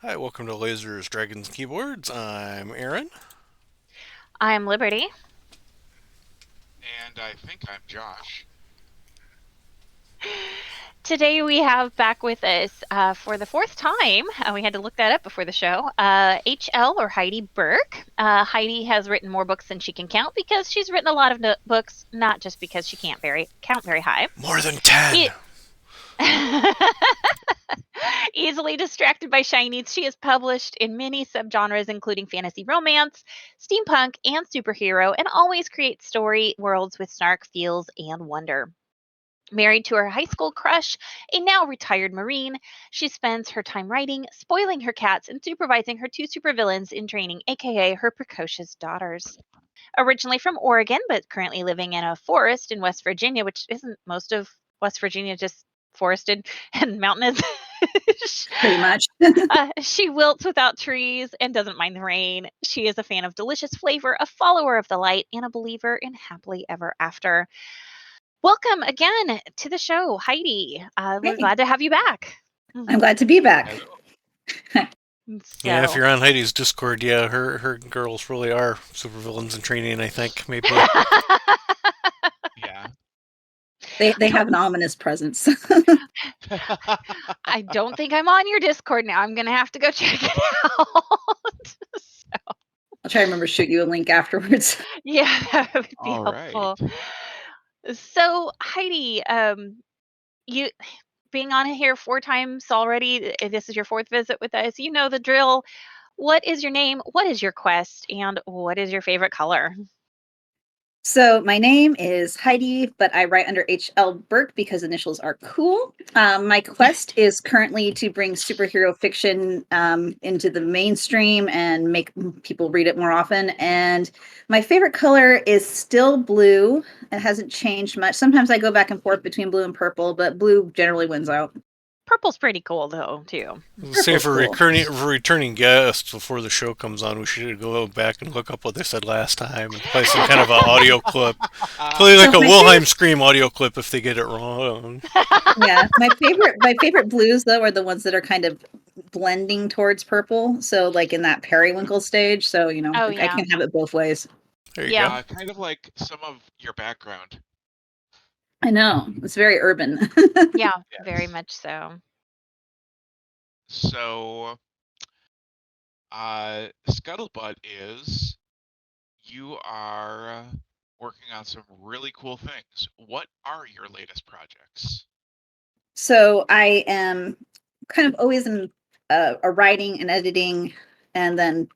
Hi, welcome to Lasers, Dragons, and Keyboards. I'm Aaron. I'm Liberty. And I think I'm Josh. Today we have back with us for the fourth time. We had to look that up before the show. HL or Heidi Burke. Heidi has written more books than she can count because she's written a lot of books, not just because she can't count very high. More than 10. It Easily distracted by shinies, she is published in many subgenres, including fantasy romance, steampunk, and superhero, and always creates story worlds with snark, feels, and wonder. Married to her high school crush, a now retired Marine, she spends her time writing, spoiling her cats, and supervising her two supervillains in training, aka her precocious daughters. Originally from Oregon, but currently living in a forest in West Virginia, which isn't most of West Virginia just forested and mountainous. Pretty much. She wilts without trees and doesn't mind the rain. She is a fan of delicious flavor, a follower of the light, and a believer in happily ever after. Welcome again to the show, Heidi. We're Hey, glad to have you back. I'm glad to be back. Hello. Yeah, if So, you're on Heidi's Discord, yeah, her girls really are supervillains in training, I think, maybe. Yeah. They have an ominous presence. I don't think I'm on your Discord now. I'm gonna have to go check it out. I'll try to remember to shoot you a link afterwards. Yeah, that would be All right. helpful. So, Heidi, you being on here four times already. This is your fourth visit with us. You know the drill. What is your name? What is your quest? And what is your favorite color? So my name is Heidi, but I write under HL Burke because initials are cool. My quest is currently to bring superhero fiction into the mainstream and make people read it more often. And my favorite color is still blue. It hasn't changed much. Sometimes I go back and forth between blue and purple, but blue generally wins out. Purple's pretty cool though, too. Say Purple's for cool. returning guests before the show comes on, we should go back and look up what they said last time and play some kind of an audio clip. Play So like a my Wilhelm Scream audio clip if they get it wrong. Yeah, my favorite blues though are the ones that are kind of blending towards purple. So like in that periwinkle stage. So Oh I yeah. can have it both ways. There you Yeah. go. Kind of like some of your background. I know it's very urban. Yeah, very Yes. much so. So, Scuttlebutt is you are working on some really cool things. What are your latest projects? So I am kind of always in a writing and editing, and then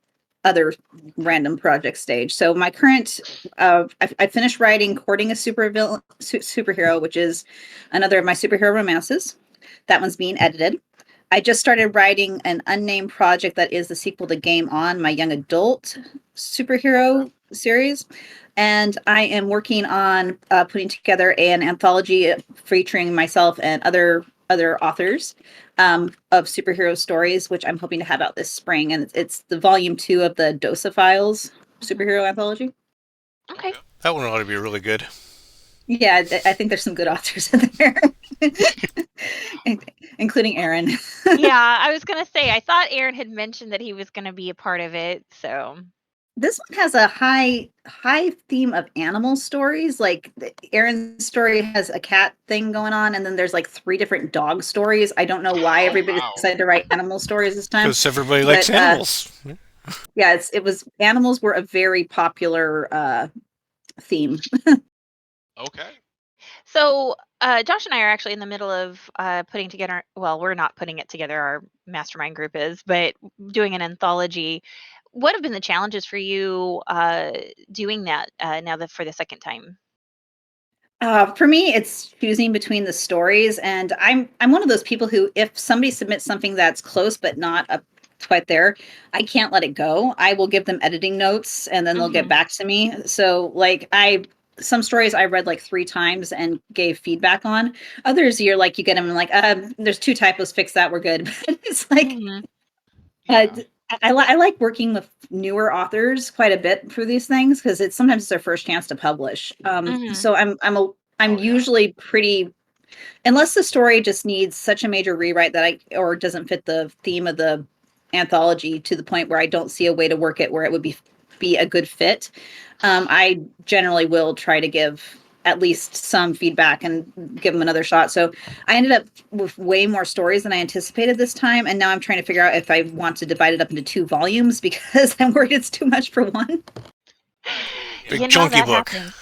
other random project stage. So my current, I finished writing "Courting a Superhero," which is another of my superhero romances. That one's being edited. I just started writing an unnamed project that is the sequel to Game On, my young adult Okay. superhero series. And I am working on putting together an anthology featuring myself and other authors of superhero stories, which I'm hoping to have out this spring. And it's the volume 2 of the Dosa Files Mhm. superhero anthology. Okay. Okay. That one ought to be really good. Yeah, I think there's some good authors in there, including Aaron. Yeah, I was gonna say I thought Aaron had mentioned that he was gonna be a part of it, so This one has a high theme of animal stories. Like Aaron's story has a cat thing going on, and then there's like 3 different dog stories. I don't know why Oh everybody wow. decided to write animal stories this time, Because everybody likes but animals. yeah, it was animals were a very popular theme. Okay. so Josh and I are actually in the middle of putting together. Well, we're not putting it together. Our mastermind group is, but doing an anthology. What have been the challenges for you doing that now that for the second time? For me, it's choosing between the stories, and I'm one of those people who, if somebody submits something that's close but not up quite there, I can't let it go. I will give them editing notes, and then they'll get Hmm. back to me. So, like, I some stories I read like 3 times and gave feedback on. Others, you're like, you get them and like, there's 2 typos, fix that, we're good. But it's like, Hmm. uh, Yeah. I like working with newer authors quite a bit for these things because it's sometimes it's their first chance to publish. Hmm. So I'm Oh yeah. usually pretty, unless the story just needs such a major rewrite that I or doesn't fit the theme of the anthology to the point where I don't see a way to work it where it would be a good fit, I generally will try to give at least some feedback and give them another shot. So I ended up with way more stories than I anticipated this time. And now I'm trying to figure out if I want to divide it up into 2 volumes because I'm worried it's too much for one. Big chunky book. Happens.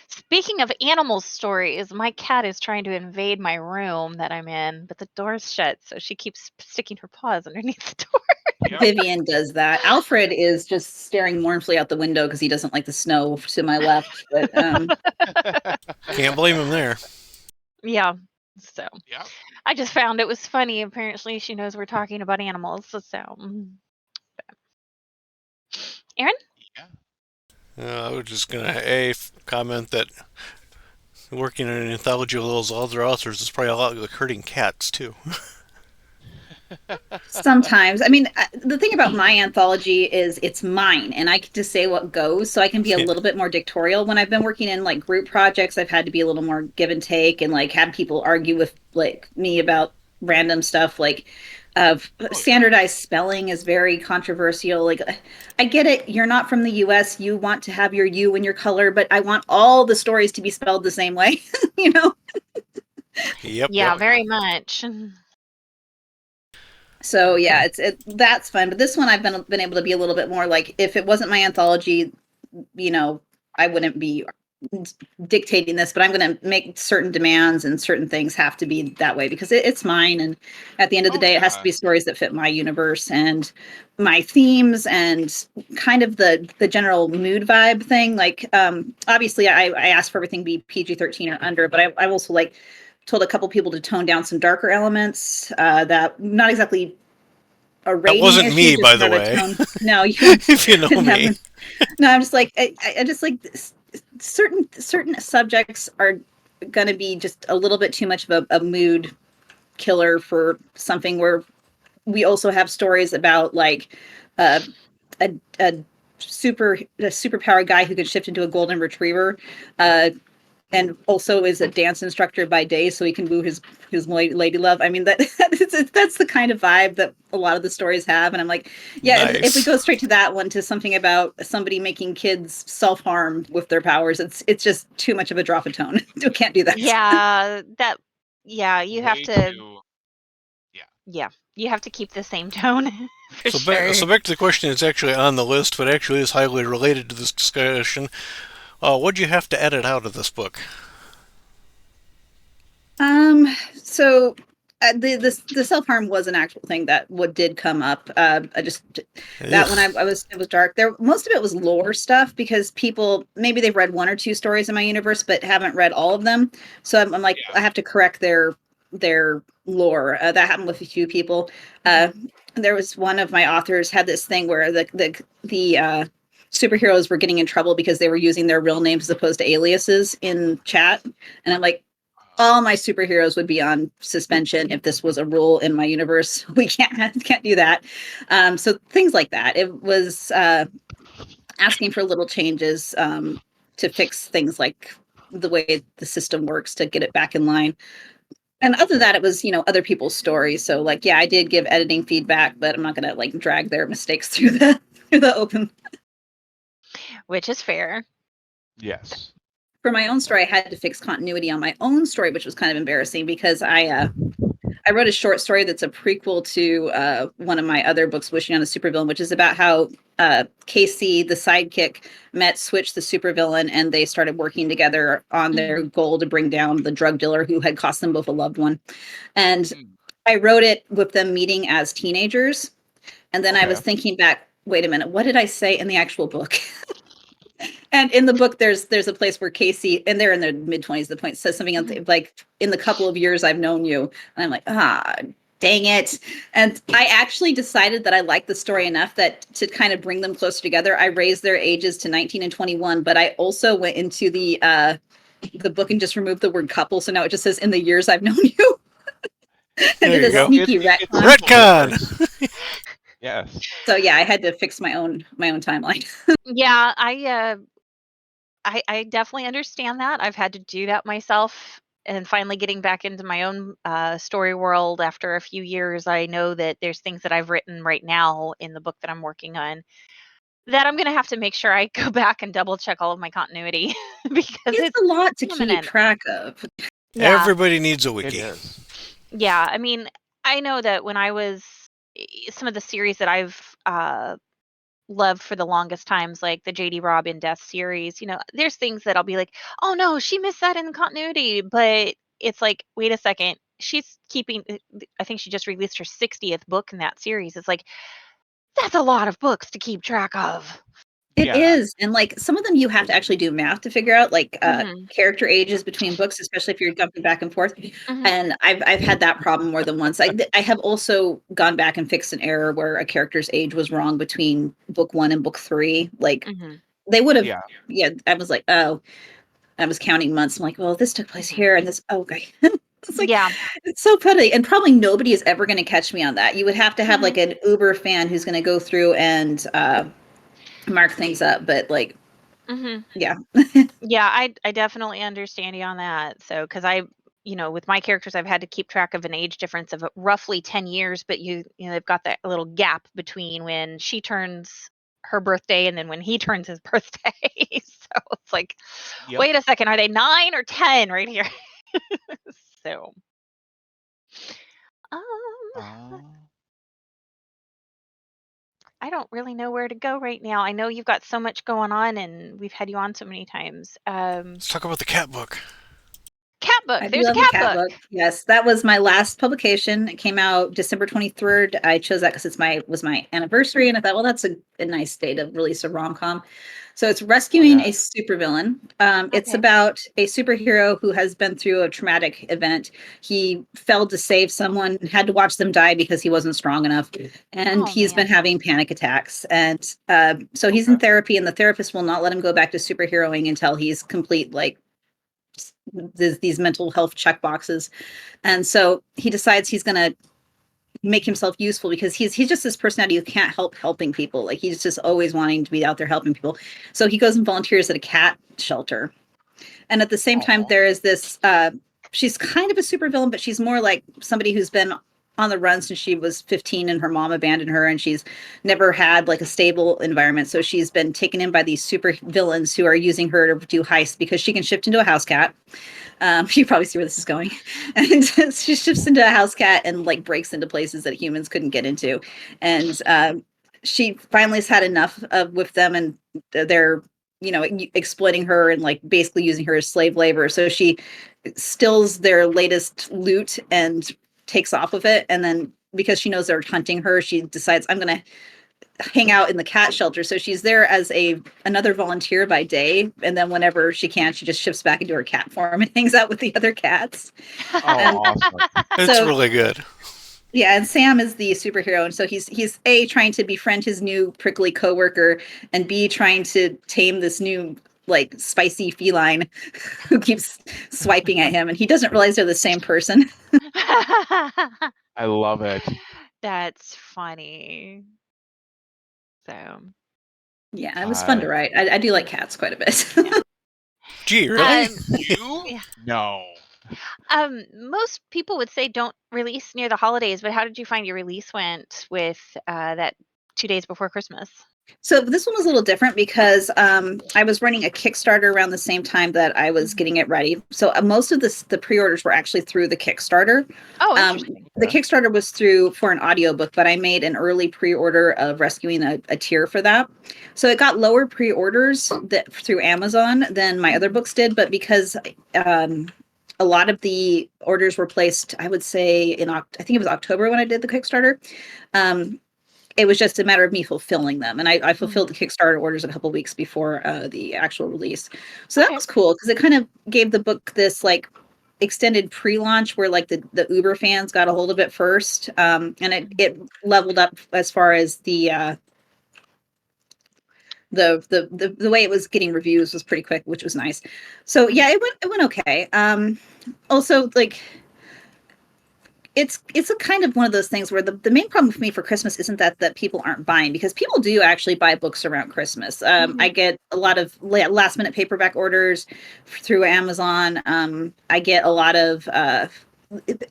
Speaking of animal stories, my cat is trying to invade my room that I'm in, but the door's shut, so she keeps sticking her paws underneath the door. Yep. Vivian does that. Alfred is just staring mournfully out the window because he doesn't like the snow to my left. But Can't blame him there. Yeah. So Yep. I just found it was funny. Apparently, she knows we're talking about animals. So, Aaron? Yeah. I was just gonna comment that working in an anthology with those other authors is probably a lot like herding cats too. sometimes, I mean, the thing about my anthology is it's mine and I get to say what goes. So I can be a Yeah. little bit more dictatorial. When I've been working in like group projects, I've had to be a little more give and take and like have people argue with like me about random stuff like standardized spelling is very controversial. Like, I get it. You're not from the US. You want to have your U in your color, but I want all the stories to be spelled the same way, you know? Yep. Yeah, very much. So yeah, that's fun. But this one I've been able to be a little bit more like, if it wasn't my anthology, you know, I wouldn't be dictating this, but I'm going to make certain demands and certain things have to be that way because it's mine. And at the end of the day, it has to be stories that fit my universe and my themes and kind of the general mood vibe thing. Like, obviously I asked for everything to be PG-13 or under, but I also like told a couple people to tone down some darker elements that not exactly a rating That wasn't issue, me, just by the more of a way. tone. No, you If you know didn't have me. one. No, I'm just like I just like certain subjects are going to be just a little bit too much of a mood killer for something where we also have stories about like a superpower guy who could shift into a golden retriever, and also is a dance instructor by day, so he can woo his lady love. I mean, that's the kind of vibe that a lot of the stories have, and I'm like, yeah, Nice. if we go straight to that one, to something about somebody making kids self-harm with their powers, it's just too much of a drop of tone. You can't do that. Yeah, you have to. Yeah, you have to keep the same tone for sure. So back to the question that's actually on the list, but actually is highly related to this discussion. What'd you have to edit out of this book? So the self-harm was an actual thing that did come up. I just that when it was dark. There, most of it was lore stuff because people maybe they've read 1 or 2 stories in my universe but haven't read all of them. So I'm like, I have to correct their lore. That happened with a few people. There was one of my authors had this thing where the superheroes were getting in trouble because they were using their real names as opposed to aliases in chat, and I'm like, all my superheroes would be on suspension if this was a rule in my universe. We can't do that. So things like that. It was asking for little changes to fix things like the way the system works to get it back in line. And other than that, it was, other people's stories. So like, yeah, I did give editing feedback, but I'm not going to like drag their mistakes through the open. Which is fair. Yes. For my own story, I had to fix continuity on my own story, which was kind of embarrassing because I wrote a short story that's a prequel to one of my other books, Wishing on a Supervillain, which is about how Casey, the sidekick, met Switch, the supervillain, and they started working together on their goal to bring down the drug dealer who had cost them both a loved one. And I wrote it with them meeting as teenagers. And then I was thinking back, wait a minute, what did I say in the actual book? And in the book, there's a place where Casey, and they're in their mid-20s, the point says something like, in the couple of years I've known you. And I'm like, dang it. And I actually decided that I liked the story enough that to kind of bring them closer together, I raised their ages to 19 and 21. But I also went into the book and just removed the word couple. So now it just says, in the years I've known you. I did a sneaky retcon. Yes. So yeah, I had to fix my own timeline. Yeah, I definitely understand that. I've had to do that myself and finally getting back into my own story world after a few years, I know that there's things that I've written right now in the book that I'm working on that I'm going to have to make sure I go back and double check all of my continuity because It's a lot to keep imminent. track of. Yeah. Everybody needs a It wiki. is. Yeah, I mean, I know that when I was some of the series that I've loved for the longest times, like the JD Robin Death series, there's things that I'll be like, oh no, she missed that in continuity. But it's like, wait a second, she's keeping, I think she just released her 60th book in that series. It's like, that's a lot of books to keep track of. It Yeah. is, and like some of them you have to actually do math to figure out, like Mhm. character ages between books, especially if you're jumping back and forth. Mhm. And I've had that problem more than once. I have also gone back and fixed an error where a character's age was wrong between book 1 and book 3. Like Mhm. they would have, Yeah. yeah. I was like, oh, I was counting months. I'm like, well, this took place Mhm. here, and this. Oh, okay. It's like, Yeah. it's so petty, and probably nobody is ever going to catch me on that. You would have to have like Mhm. an Uber fan who's going to go through and mark things up, but like, Mhm. yeah. Yeah, I definitely understand you on that. So, because with my characters, I've had to keep track of an age difference of roughly 10 years, but they've got that little gap between when she turns her birthday and then when he turns his birthday. So it's like, Yep. wait a second, are they 9 or 10 right here? So, um, Uh, I don't really know where to go right now. I know you've got so much going on, and we've had you on so many times. Let's talk about the cat book. Cat book. I do There's a love the cat cat book. book. Yes, that was my last publication. It came out December 23rd. I chose that because was my anniversary, and I thought, well, that's a nice day to release a rom-com. So it's rescuing yeah. a supervillain. It's Okay. about a superhero who has been through a traumatic event. He failed to save someone and had to watch them die because he wasn't strong enough, and Oh he's been man. having panic attacks. And so he's in therapy, and the therapist will not let him go back to superheroing until he's complete like these mental health check boxes. And so he decides he's going to make himself useful because he's just this personality who can't help helping people. Like he's just always wanting to be out there helping people. So he goes and volunteers at a cat shelter. And at the same time, Oh. there is this she's kind of a supervillain, but she's more like somebody who's been on the run since she was 15 and her mom abandoned her, and she's never had like a stable environment. So she's been taken in by these super villains who are using her to do heists because she can shift into a house cat. You probably see where this is going. And she shifts into a house cat and like breaks into places that humans couldn't get into. And she finally has had enough of with them, and they're exploiting her and like basically using her as slave labor. So she steals their latest loot and takes off with it. And then because she knows they're hunting her, she decides, I'm going to hang out in the cat shelter. So she's there as another volunteer by day, and then whenever she can, she just shifts back into her cat form and hangs out with the other cats. Oh, And awesome. It's so really good. yeah, and Sam is the superhero, and so he's A, trying to befriend his new prickly coworker, and B, trying to tame this new like spicy feline who keeps swiping at him, and he doesn't realize they're the same person. I love it. That's funny. So, Yeah, it was fun to write. I do like cats quite a bit. Gee, really? You? yeah. No. Most people would say don't release near the holidays, but how did you find your release went with that 2 days before Christmas? So this one was a little different because I was running a Kickstarter around the same time that I was getting it ready. So most of the pre-orders were actually through the Kickstarter. Oh, Um, interesting. the Kickstarter was for an audiobook, but I made an early pre-order of rescuing a tier for that. So it got lower pre-orders through Amazon than my other books did, but because a lot of the orders were placed, I would say I think it was October when I did the Kickstarter. It was just a matter of me fulfilling them. And I fulfilled the Kickstarter orders a couple weeks before the actual release. So that Okay. was cool because it kind of gave the book this like extended pre-launch where like the Uber fans got a hold of it first. And it leveled up as far as the way it was getting reviews was pretty quick, which was nice. So yeah, it went okay. Also like it's a kind of one of those things where the main problem for me for Christmas isn't that people aren't buying, because people do actually buy books around Christmas. I get a lot of last minute paperback orders through Amazon. I get a lot of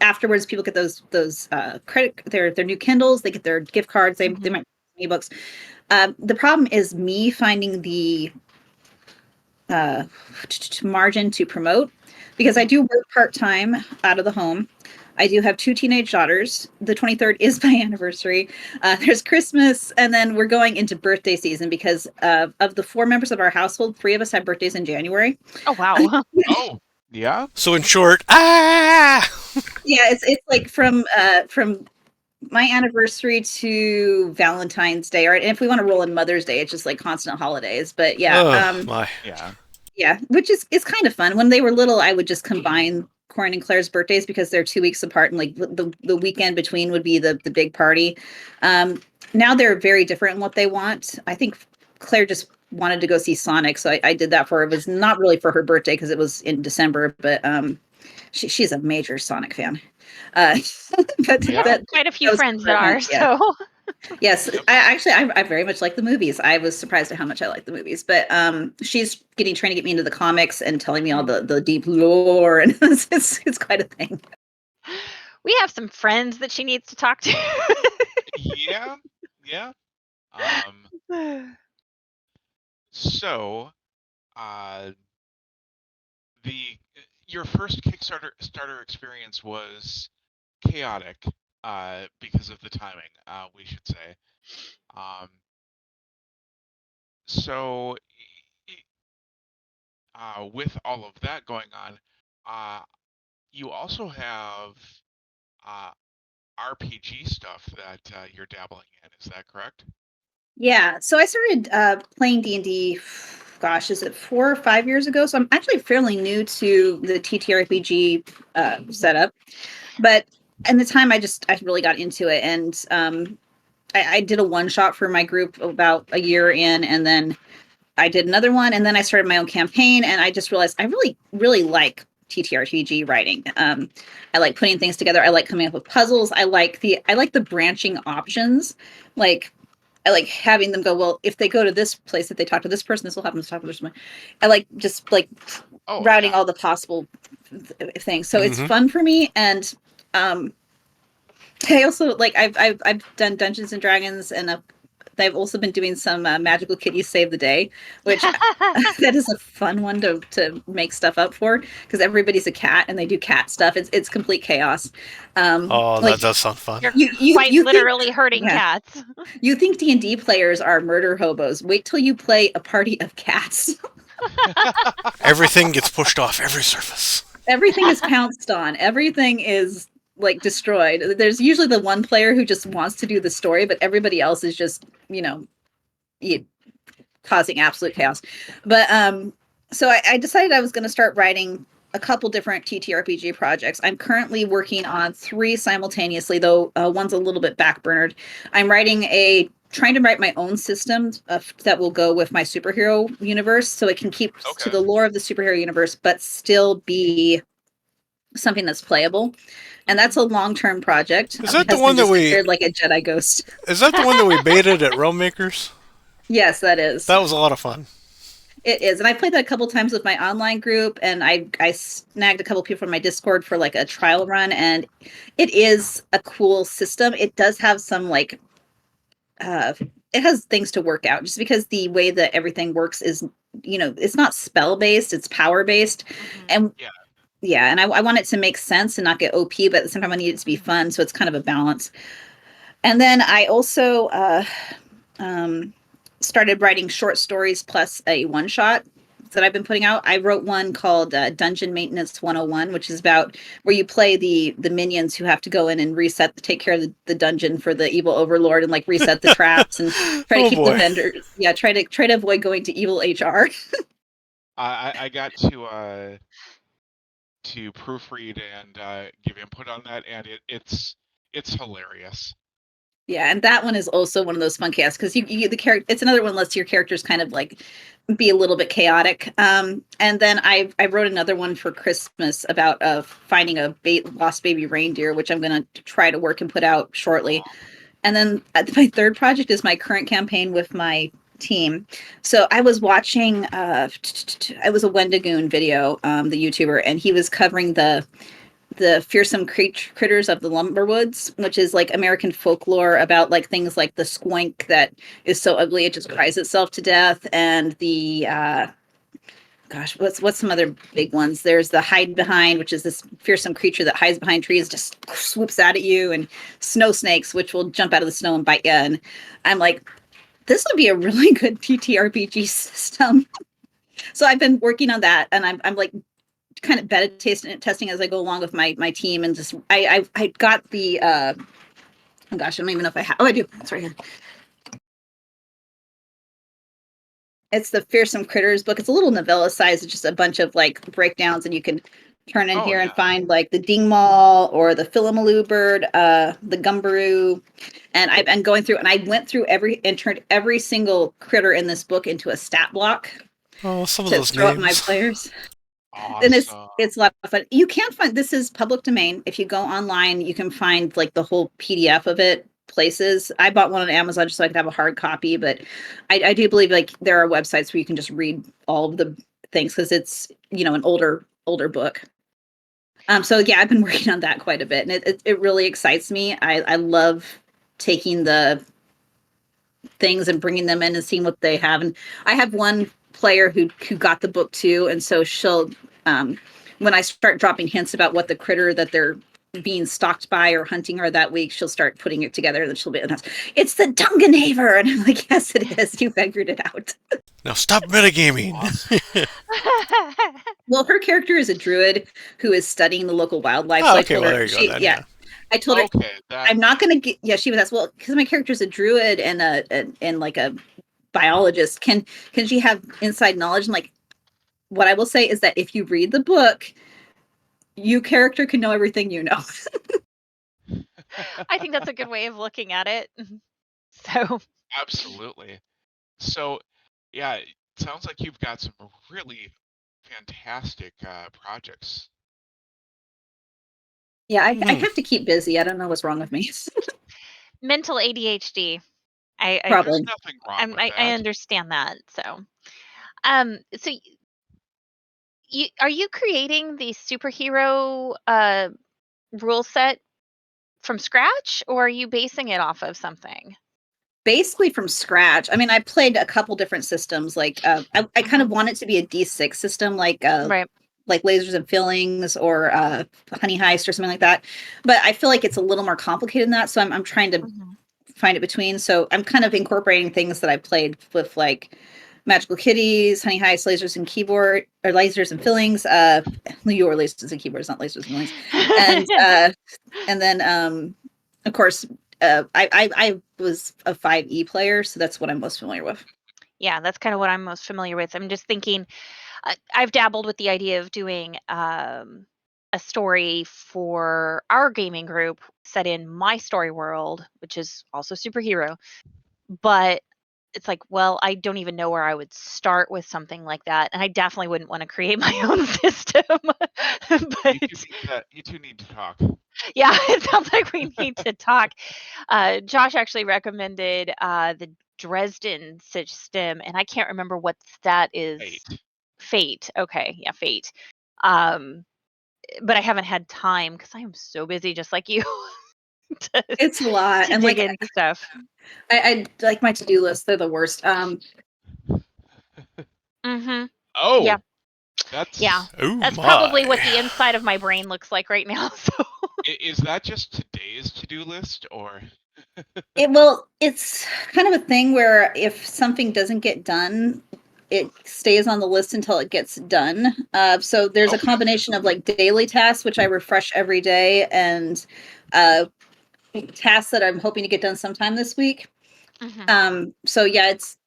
afterwards people get those credit their new Kindles, they get their gift cards, they might buy ebooks. The problem is me finding the margin to promote, because I do work part-time out of the home. I do have 2 teenage daughters. The 23rd is my anniversary. There's Christmas, and then we're going into birthday season because of the 4 members of our household, 3 of us have birthdays in January. Oh, wow. Oh, yeah. So in short, yeah, it's like from my anniversary to Valentine's Day, or and if we want to roll in Mother's Day, it's just like constant holidays. But yeah, my. yeah, which is kind of fun. When they were little, I would just combine Corin and Claire's birthdays because they're 2 weeks apart, and like the weekend between would be the big party. Now they're very different in what they want. I think Claire just wanted to go see Sonic, so I did that for her. It was not really for her birthday because it was in December, but she's a major Sonic fan. But Yeah. Quite a few friends that are. Yeah. So Yes, I very much like the movies. I was surprised at how much I like the movies, but she's trying to get me into the comics and telling me all the deep lore, and it's quite a thing. we have some friends that she needs to talk to. Yeah. So, your first Kickstarter experience was chaotic, because of the timing, we should say. So, with all of that going on, you also have RPG stuff that you're dabbling in. Is that correct? Yeah, so I started playing D&D, gosh, is it 4 or 5 years ago? So I'm actually fairly new to the TTRPG setup, but in the time I really got into it, and I did a one shot for my group about a year in, and then I did another one, and then I started my own campaign, and I just realized I really, really like TTRPG writing. I like putting things together. I like coming up with puzzles. I like the branching options. Like I like having them go, well, if they go to this place, if they talk to this person, this will happen to talk to this one. I like just like routing all the possible things. So it's fun for me, and I also like I've done Dungeons and Dragons, and I've also been doing some Magical Kitties Save the Day, which that is a fun one to make stuff up for, because everybody's a cat and they do cat stuff. It's complete chaos. That does sound fun. You quite literally hurting cats. You think D&D players are murder hobos? Wait till you play a party of cats. Everything gets pushed off every surface. Everything is pounced on. Everything is like destroyed. There's usually the one player who just wants to do the story, but everybody else is just, causing absolute chaos. But so I decided I was going to start writing a couple different TTRPG projects. I'm currently working on 3 simultaneously, though one's a little bit backburnered. I'm trying to write my own system that will go with my superhero universe, so it can keep to the lore of the superhero universe, but still be something that's playable. And that's a long-term project. Is that the one that we like a Jedi ghost? Is that the one that we baited at Realm Makers? Yes, that is. That was a lot of fun. It is, and I played that a couple times with my online group, and I snagged a couple people from my Discord for like a trial run, and it is a cool system. It does have some like it has things to work out, just because the way that everything works is, it's not spell based, it's power based. And and I want it to make sense and not get OP, but at the same time I need it to be fun, so it's kind of a balance. And then I also started writing short stories plus a one shot that I've been putting out. I wrote one called Dungeon Maintenance 101, which is about where you play the minions who have to go in and take care of the dungeon for the evil overlord, and like reset the traps and try to keep the vendors. Yeah, try to avoid going to evil HR. I got to proofread and give input on that, and it's hilarious. Yeah, and that one is also one of those fun casts because the character. It's another one lets your characters kind of like be a little bit chaotic. And then I wrote another one for Christmas about finding a lost baby reindeer, which I'm gonna try to work and put out shortly. And then my third project is my current campaign with my team. So I was watching. It was a Wendigoon video, the YouTuber, and he was covering the fearsome critters of the Lumberwoods, which is like American folklore about like things like the squink that is so ugly it just cries itself to death, and the gosh, what's some other big ones? There's the hide behind, which is this fearsome creature that hides behind trees, just swoops out at you, and snow snakes, which will jump out of the snow and bite you. And I'm like, this would be a really good TTRPG system. So I've been working on that, and I'm like kind of beta testing as I go along with my team, and just I got the oh gosh, I don't even know if I have. Oh, I do. It's right here. It's the Fearsome Critters book. It's a little novella size. It's just a bunch of like breakdowns, and you can turn in here and find like the dingmaw or the Philomelu bird, the gumbaroo. And I've been going through, and I went through and turned every single critter in this book into a stat block. Oh, some of to those throw at names. my players. Awesome. And it's a lot of fun. You can find, this is public domain. If you go online, you can find like the whole PDF of it places. I bought one on Amazon just so I could have a hard copy, but I do believe like there are websites where you can just read all of the things because it's, you know, an older book. So yeah, I've been working on that quite a bit, and it really excites me. I love taking the things and bringing them in and seeing what they have. And I have one player who got the book too, and so she'll when I start dropping hints about what the critter that they're being stalked by or hunting her that week, she'll start putting it together, and then she'll be, it's the Dungenhaver, and I'm like, yes, it is. You figured it out. Now stop metagaming. Well, her character is a druid who is studying the local wildlife. Oh, so okay, well, there you go then, yeah. I told her, Okay, I'm not going to get, yeah, she was asked, well, because my character's a druid and like a biologist, can she have inside knowledge? And like, what I will say is that if you read the book, you character can know everything you know. I think that's a good way of looking at it. So absolutely. So, yeah, it sounds like you've got some really fantastic projects. Yeah, I have to keep busy. I don't know what's wrong with me. mental ADHD. There's Probably. nothing wrong with that. I understand that. So, so are you creating the superhero rule set from scratch, or are you basing it off of something? Basically from scratch. I mean, I played a couple different systems. Like I kind of want it to be a D6 system, Right. like lasers and fillings or honey heist or something like that. But I feel like it's a little more complicated than that. So I'm trying to find it between. So I'm kind of incorporating things that I played with, like magical kitties, honey heist, lasers and keyboard, or lasers and fillings. Your lasers and keyboards, not lasers and fillings. And then of course I was a 5e player, so that's what I'm most familiar with. Yeah, that's kind of what I'm most familiar with. I'm just thinking, I've dabbled with the idea of doing a story for our gaming group set in my story world, which is also superhero. But it's like, well, I don't even know where I would start with something like that, and I definitely wouldn't want to create my own system. But You two need to talk. yeah, it sounds like we need to talk. Josh actually recommended the Dresden system, and I can't remember what that is. Fate. Okay, yeah, Fate. But I haven't had time because I am so busy, just like you. It's a lot, to and dig like into stuff. I like my to-do list. They're the worst. Oh, yeah. That's probably what the inside of my brain looks like right now. So is that just today's to-do list, or it's kind of a thing where if something doesn't get done, it stays on the list until it gets done. So there's a combination of like daily tasks, which I refresh every day, and tasks that I'm hoping to get done sometime this week. So yeah, it's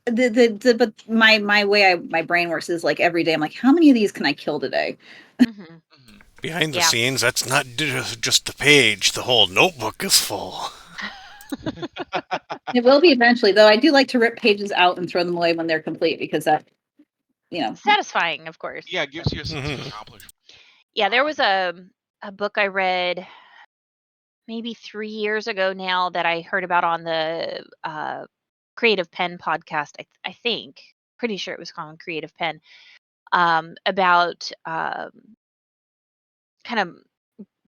but my way my brain works is like every day I'm like, how many of these can I kill today? Behind the scenes, that's not just the page. The whole notebook is full. It will be eventually, though. I do like to rip pages out and throw them away when they're complete because that, Satisfying, of course. Yeah, it gives you a sense of Mhm. accomplishment. Yeah, there was a book I read maybe 3 years ago now that I heard about on the Creative Pen podcast. I think, pretty sure it was called Creative Pen, about kind of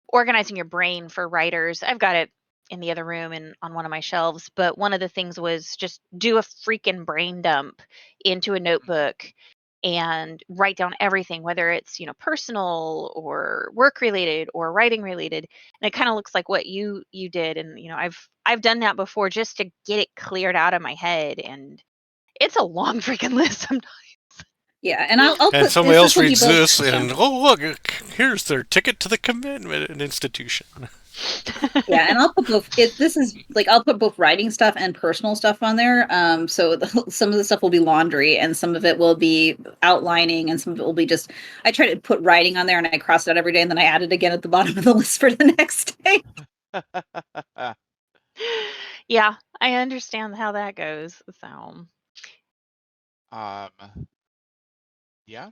organizing your brain for writers. I've got it in the other room and on one of my shelves, but one of the things was just do a freaking brain dump into a notebook and write down everything, whether it's, personal or work related or writing related. And it kind of looks like what you did. And, I've done that before just to get it cleared out of my head. And it's a long freaking list sometimes. yeah. And I'll And put somebody this else will be reads both. this, and look, here's their ticket to the commitment institution. Yeah, and I'll put both. This is like I'll put both writing stuff and personal stuff on there. So some of the stuff will be laundry, and some of it will be outlining, and some of it will be just. I try to put writing on there, and I cross it out every day, and then I add it again at the bottom of the list for the next day. Yeah, I understand how that goes. So, Yeah.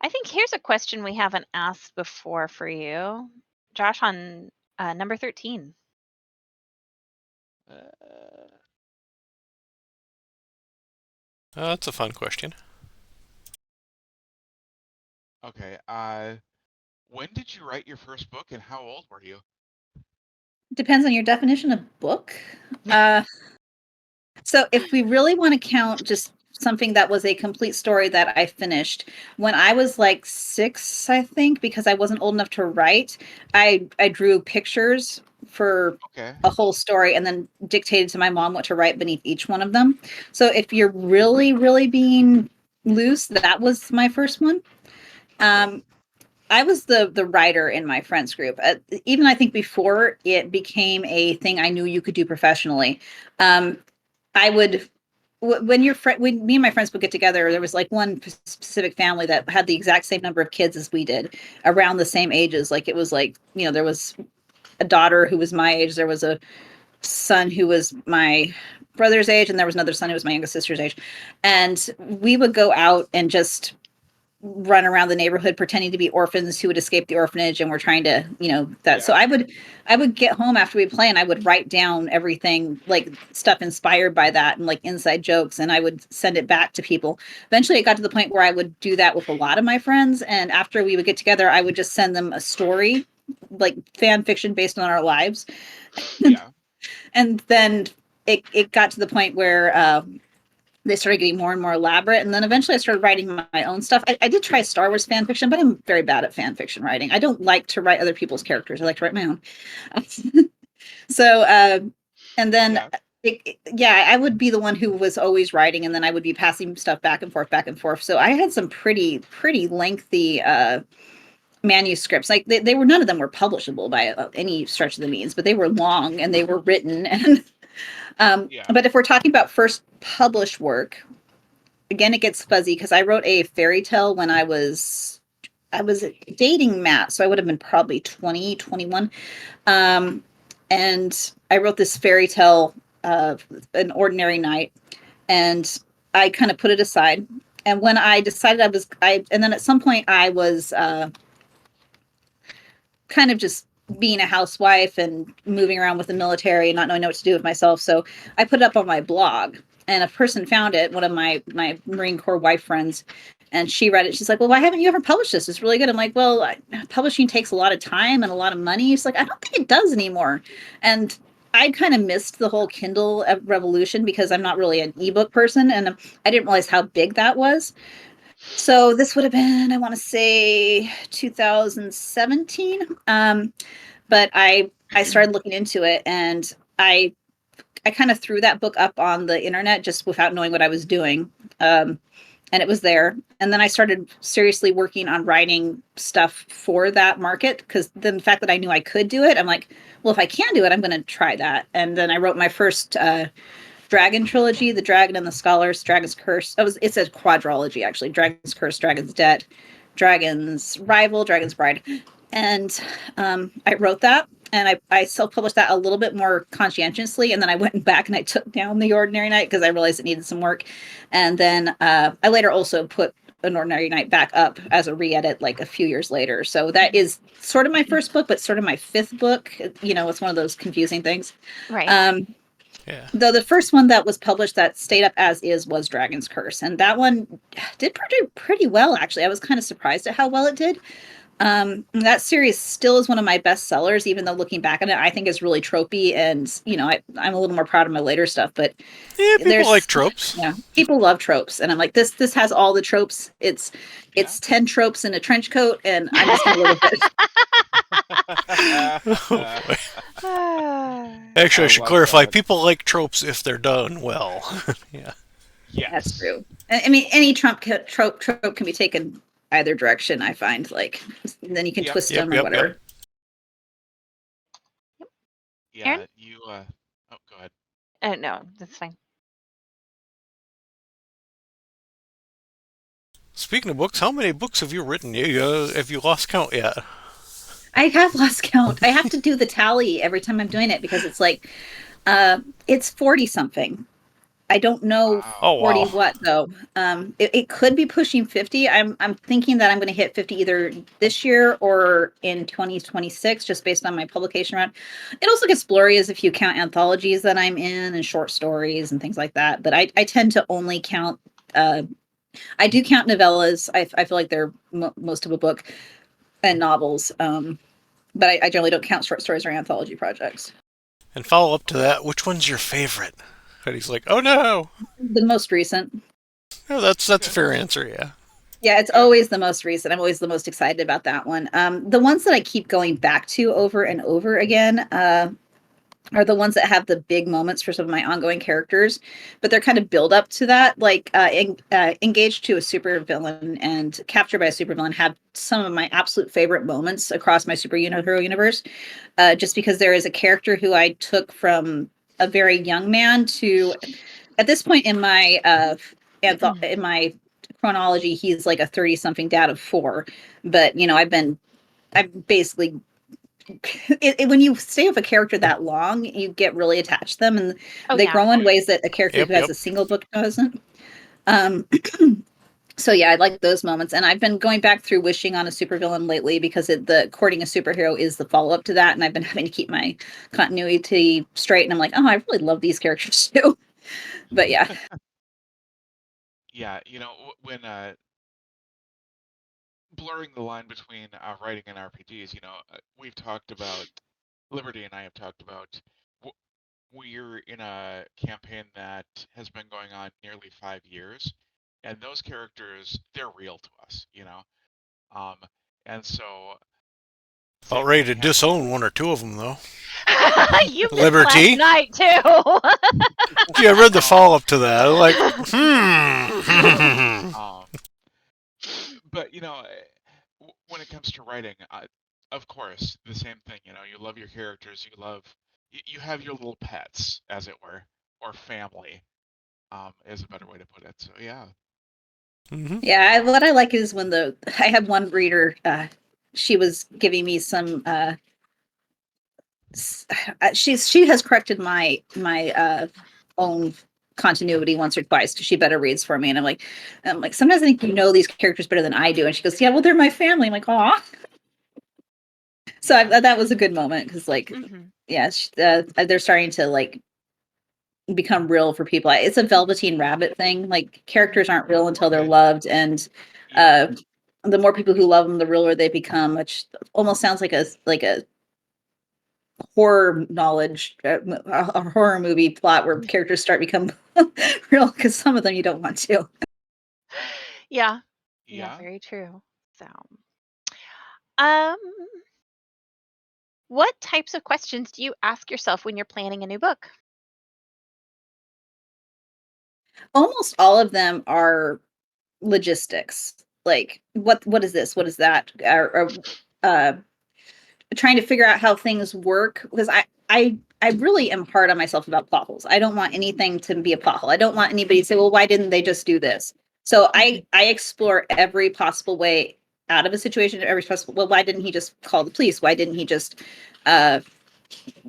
I think here's a question we haven't asked before for you, Josh, on number 13. Uh, That's a fun question. okay. When did you write your first book, and how old were you? Depends on your definition of book. So if we really want to count just something that was a complete story that I finished when I was like 6, I think, because I wasn't old enough to write, I drew pictures for Okay. a whole story and then dictated to my mom what to write beneath each one of them. So if you're really, really being loose, that was my first one. I was the writer in my friends group. Even I think before it became a thing I knew you could do professionally. I would when when me and my friends would get together, there was like one specific family that had the exact same number of kids as we did, around the same ages. Like it was like, there was a daughter who was my age, there was a son who was my brother's age, and there was another son who was my youngest sister's age. And we would go out and just run around the neighborhood pretending to be orphans who would escape the orphanage, and we're trying to, that. So I would get home after we play, and I would write down everything, like stuff inspired by that and like inside jokes, and I would send it back to people. Eventually it got to the point where I would do that with a lot of my friends, and after we would get together, I would just send them a story, like fan fiction based on our lives. Yeah. And then it got to the point where they started getting more and more elaborate. And then eventually I started writing my own stuff. I did try Star Wars fan fiction, but I'm very bad at fan fiction writing. I don't like to write other people's characters. I like to write my own. So, and then, I would be the one who was always writing, and then I would be passing stuff back and forth, back and forth. So I had some pretty lengthy manuscripts. Like they were, none of them were publishable by any stretch of the means, but they were long and they were written. And but if we're talking about first published work, again, it gets fuzzy because I wrote a fairy tale when I was dating Matt, so I would have been probably 20, 21. And I wrote this fairy tale of An Ordinary Night, and I kind of put it aside. And when I decided and then at some point I was kind of just being a housewife and moving around with the military and not knowing what to do with myself. So I put it up on my blog, and a person found it, one of my Marine Corps wife friends, and she read it. She's like, well, why haven't you ever published this? It's really good. I'm like, well, publishing takes a lot of time and a lot of money. She's like, I don't think it does anymore. And I kind of missed the whole Kindle revolution because I'm not really an ebook person, and I didn't realize how big that was. So this would have been, I want to say 2017. But I started looking into it, and I kind of threw that book up on the internet just without knowing what I was doing. And it was there. And then I started seriously working on writing stuff for that market, because the fact that I knew I could do it, I'm like, well, if I can do it, I'm going to try that. And then I wrote my first Dragon trilogy, The Dragon and the Scholars, Dragon's Curse. It's a quadrology, actually. Dragon's Curse, Dragon's Debt, Dragon's Rival, Dragon's Bride. And I wrote that, and I self-published that a little bit more conscientiously, and then I went back and I took down The Ordinary Night because I realized it needed some work. And then I later also put An Ordinary Night back up as a re-edit like a few years later. So that is sort of my first book, but sort of my fifth book. It's one of those confusing things. Right. Yeah. Though the first one that was published that stayed up as is was Dragon's Curse, and that one did pretty well, actually. I was kind of surprised at how well it did. That series still is one of my best sellers, even though looking back on it, I think is really tropey, and I'm a little more proud of my later stuff. But Yeah, people there's like tropes. Yeah, people love tropes, and I'm like, this has all the tropes. It's 10 tropes in a trench coat, and I'm just gonna live with it. Oh, boy. Actually, I should clarify. That. People like tropes if they're done well. Yeah. Yes. That's true. I mean, any trope can be taken either direction. I find then you can twist them or whatever. Yeah, Aaron? you. Oh, go ahead. No, that's fine. Speaking of books, how many books have you written? Have you lost count yet? I have lost count. I have to do the tally every time I'm doing it because it's like, it's 40 something. I don't know Oh, 40 wow. what though. It could be pushing 50. I'm thinking that I'm going to hit 50 either this year or in 2026, just based on my publication run. It also gets blurry as if you count anthologies that I'm in and short stories and things like that. But I tend to only count. I do count novellas. I feel like they're most of a book, and novels. But I generally don't count short stories or anthology projects. And follow up to that, which one's your favorite? And he's like, oh no. The most recent. Oh, that's a fair answer, yeah. Yeah, it's always the most recent. I'm always the most excited about that one. The ones that I keep going back to over and over again are the ones that have the big moments for some of my ongoing characters, but they're kind of build up to that. Like Engaged to a Supervillain and Captured by a Supervillain have some of my absolute favorite moments across my superhero universe, just because there is a character who I took from a very young man to, at this point in my in my chronology, he's like a 30-something dad of 4. But I've basically when you stay with a character that long, you get really attached to them, and they grow in ways that a character who has a single book doesn't. So yeah, I like those moments, and I've been going back through Wishing on a Supervillain lately because the Courting a Superhero is the follow up to that, and I've been having to keep my continuity straight. And I'm like, oh, I really love these characters too. But yeah, Yeah, when blurring the line between writing and RPGs, we've talked about, Liberty and I have talked about, we're in a campaign that has been going on nearly 5 years, and those characters, they're real to us, and so. About ready to disown one or two of them, though. You Liberty last night too. Yeah, I read the follow up to that. I'm like, But when it comes to writing, of course, the same thing. You love your characters. You have your little pets, as it were, or family, is a better way to put it. So yeah. Mm-hmm. Yeah, what I like is when I had one reader, she was giving me some. She has corrected my own continuity once or twice because she better reads for me, and I'm like sometimes I think these characters better than I do, and she goes, yeah, well, they're my family. I'm like, aw. So that was a good moment because yeah, they're starting to become real for people. It's a Velveteen Rabbit thing. Like characters aren't real until they're loved, and the more people who love them, the realer they become, which almost sounds like a horror knowledge, a horror movie plot where characters start become real, because some of them you don't want to. Yeah, very true. So, what types of questions do you ask yourself when you're planning a new book? Almost all of them are logistics. Like what is this? What is that? Or trying to figure out how things work, because I really am hard on myself about plot holes. I don't want anything to be a plot hole. I don't want anybody to say, well, why didn't they just do this? So I explore every possible way out of a situation, are responsible. Well, why didn't he just call the police? Why didn't he just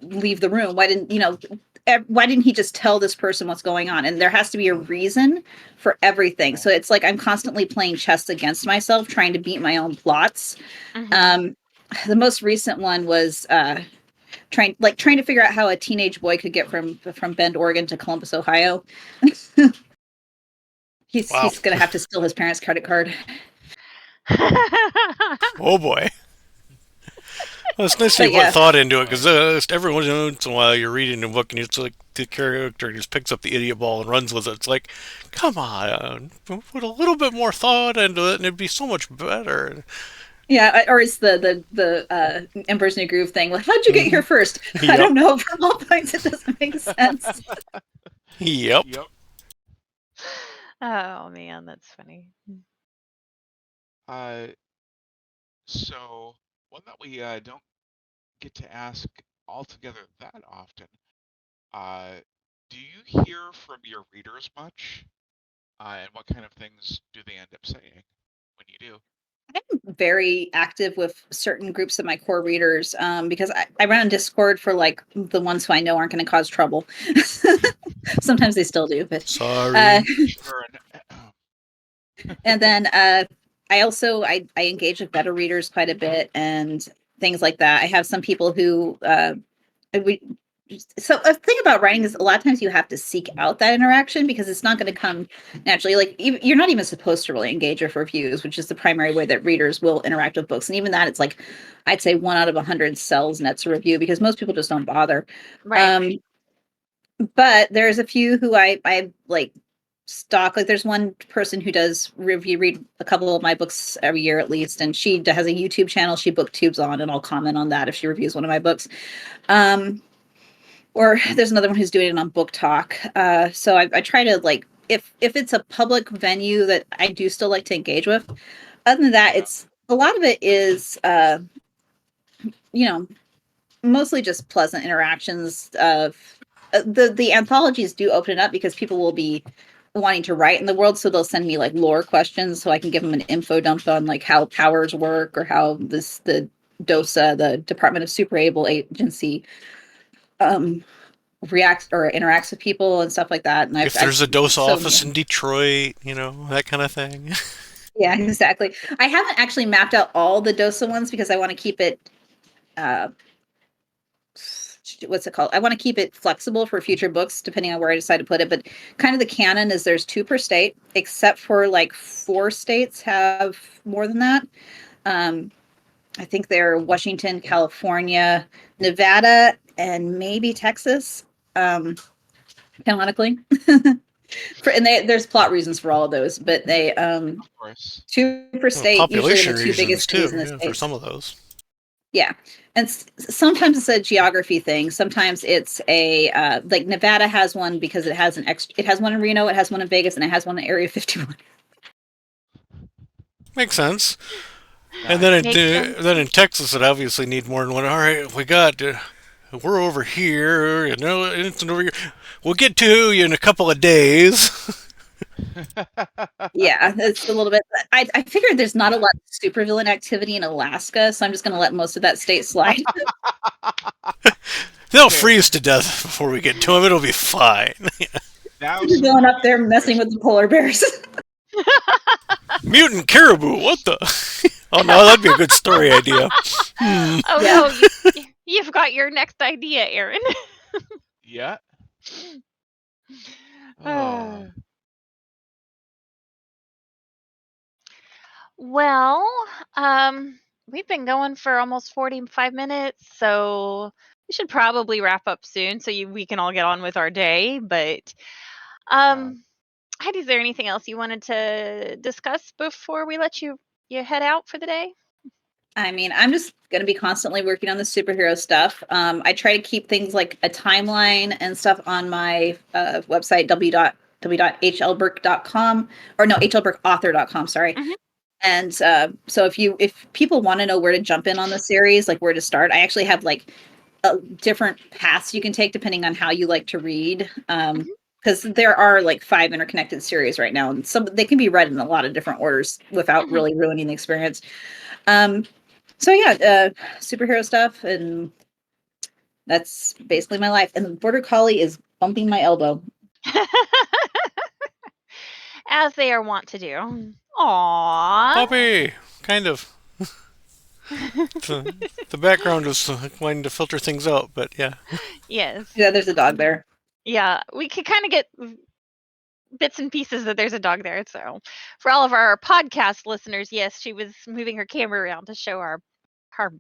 leave the room? Why didn't he just tell this person what's going on? And there has to be a reason for everything. So it's like I'm constantly playing chess against myself, trying to beat my own plots. The most recent one was trying to figure out how a teenage boy could get from Bend, Oregon to Columbus, Ohio. He's gonna have to steal his parents' credit card. Oh boy. Well, it's nice that you put thought into it, because every once in a while you're reading a book and it's like the character just picks up the idiot ball and runs with it. It's like, come on, put a little bit more thought into it and it'd be so much better. Yeah, or it's the Emperor's New Groove thing. Like, how'd you get here first? Yep. I don't know. From all points, it doesn't make sense. Yep. Oh man, that's funny. So one that we don't get to ask altogether that often. Do you hear from your readers much? And what kind of things do they end up saying when you do? I'm very active with certain groups of my core readers because I run on Discord for like the ones who I know aren't going to cause trouble. Sometimes they still do, but sorry. And then I also I engage with beta readers quite a bit and things like that. I have some people who so a thing about writing is a lot of times you have to seek out that interaction because it's not going to come naturally. Like you're not even supposed to really engage with reviews, which is the primary way that readers will interact with books. And even that, it's like, I'd say 1 out of 100 sells nets a review because most people just don't bother. Right. But there's a few who I like stalk. Like there's one person who does read a couple of my books every year at least. And she has a YouTube channel she booktubes on, and I'll comment on that if she reviews one of my books. Or there's another one who's doing it on Book Talk. So I try to like, if it's a public venue that I do still like to engage with. Other than that, it's a lot of it is, mostly just pleasant interactions of the anthologies do open it up because people will be wanting to write in the world. So they'll send me like lore questions so I can give them an info dump on like how powers work or how the DOSA, the Department of Super Able Agency, reacts or interacts with people and stuff like that. And if there's a DOSA office in Detroit, that kind of thing. Yeah, exactly. I haven't actually mapped out all the DOSA ones because I want to keep it what's it called? I want to keep it flexible for future books, depending on where I decide to put it. But kind of the canon is there's 2 per state, except for like 4 states have more than that. I think they're Washington, California, Nevada, and maybe Texas, canonically. There's plot reasons for all of those, but they 2 per state, population usually the 2 biggest cities in the state. For some of those. Yeah. And sometimes it's a geography thing. Sometimes it's a like Nevada has one because it has it has one in Reno, it has one in Vegas, and it has one in Area 51. Makes sense. And then in Texas, it obviously need more than one. All right, we're over here. It's over here. We'll get to you in a couple of days. Yeah, it's a little bit. I figured there's not a lot of supervillain activity in Alaska, so I'm just going to let most of that state slide. They'll freeze to death before we get to them. It'll be fine. Now going up there messing with the polar bears. Mutant caribou, what the? Oh no, that'd be a good story idea. Oh no, you've got your next idea, Aaron. Yeah. Well, we've been going for almost 45 minutes, so we should probably wrap up soon so we can all get on with our day. But Heidi, is there anything else you wanted to discuss before we let you head out for the day? I mean, I'm just going to be constantly working on the superhero stuff. I try to keep things like a timeline and stuff on my website, www.hlburke.com, or no, hlburkeauthor.com, sorry. Mm-hmm. And so if people want to know where to jump in on the series, like where to start, I actually have like different paths you can take depending on how you like to read. Because because there are like 5 interconnected series right now, and some they can be read in a lot of different orders without really ruining the experience. So yeah, superhero stuff, and that's basically my life. And the border collie is bumping my elbow. As they are wont to do. Aww. Puppy, kind of. The background is wanting to filter things out, but yeah. Yes. Yeah, there's a dog there. Yeah, we could kind of get bits and pieces that there's a dog there. So, for all of our podcast listeners, yes, she was moving her camera around to show her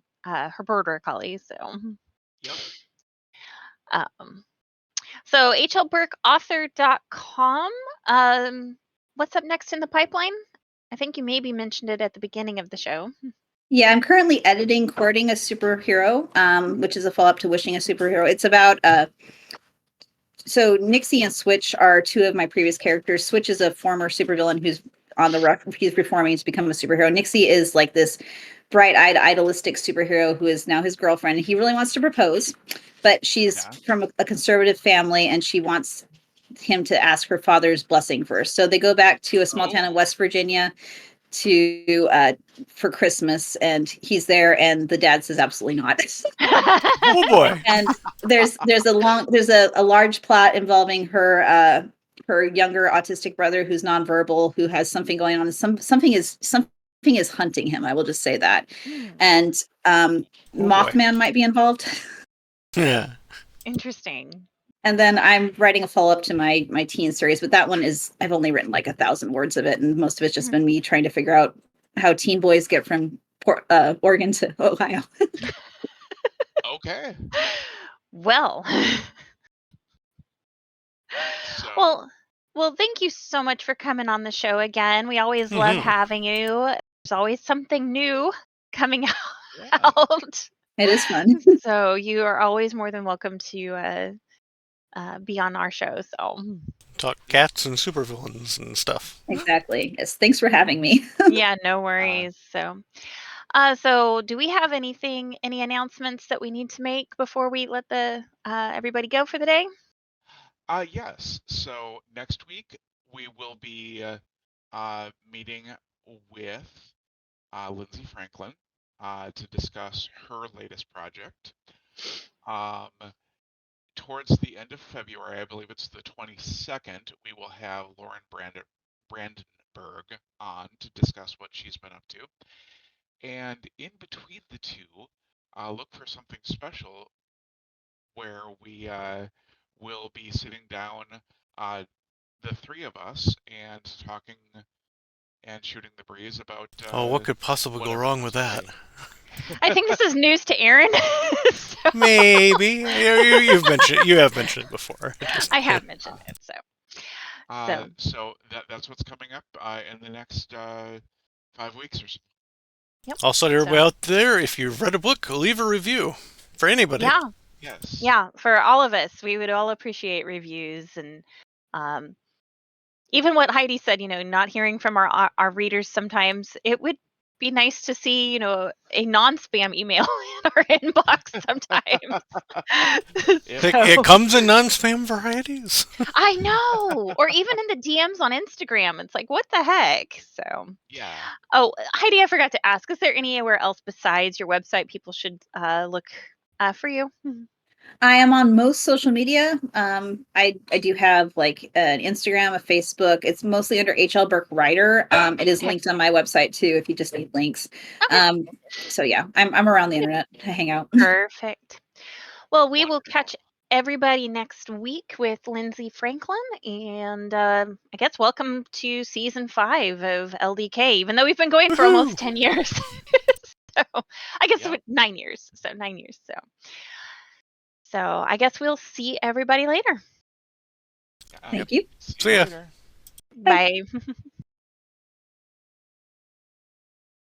border collie. So, Yep. So hlburkeauthor.com. What's up next in the pipeline? I think you maybe mentioned it at the beginning of the show. Yeah, I'm currently editing Courting a Superhero, which is a follow-up to Wishing a Superhero. It's about so Nixie and Switch are 2 of my previous characters. Switch is a former supervillain who's on the rough, he's reforming to become a superhero. Nixie is like this bright-eyed, idealistic superhero who is now his girlfriend. He really wants to propose, but she's from a conservative family, and she wants him to ask her father's blessing first. So they go back to a small town in West Virginia to for Christmas, and he's there, and the dad says absolutely not. Oh boy. And there's a large plot involving her younger autistic brother who's nonverbal, who has something going on. Something is hunting him. I will just say that. And Mothman might be involved. Yeah. Interesting. And then I'm writing a follow-up to my teen series, but that one is, I've only written like 1,000 words of it, and most of it's just been me trying to figure out how teen boys get from Oregon to Ohio. Okay. Well. So. Well, thank you so much for coming on the show again. We always love having you. There's always something new coming out. It is fun. So you are always more than welcome to be on our show. So talk cats and supervillains and stuff. Exactly. Yes. Thanks for having me. Yeah, no worries. So do we have any announcements that we need to make before we let the everybody go for the day? Yes. So next week we will be meeting with Lindsay Franklin to discuss her latest project. Towards the end of February, I believe it's the 22nd, we will have Lauren Brandenburg on to discuss what she's been up to. And in between the two, look for something special where we will be sitting down, the 3 of us, and talking and shooting the breeze about. What could possibly go wrong with that? I think this is news to Aaron. So. Maybe you have mentioned it before. I have mentioned it. So that's what's coming up in the next 5 weeks or so. Yep. Also, everybody out there, if you've read a book, leave a review for anybody. Yeah. Yes. Yeah, for all of us, we would all appreciate reviews, and even what Heidi said, not hearing from our readers sometimes. It would be nice to see, a non-spam email in our inbox sometimes. It comes in non-spam varieties. I know. Or even in the DMs on Instagram. It's like, what the heck? So yeah. Oh, Heidi, I forgot to ask, is there anywhere else besides your website people should look for you? I am on most social media. I do have like an Instagram, a Facebook. It's mostly under HL Burke Writer. It is linked on my website too, if you just need links. Okay. So yeah, I'm around the internet to hang out. Perfect. Well, we will catch everybody next week with Lindsay Franklin, and I guess welcome to season 5 of LDK, even though we've been going for almost 10 years. So I guess 9 years. So 9 years. So I guess we'll see everybody later. Thank you. See you later. Bye.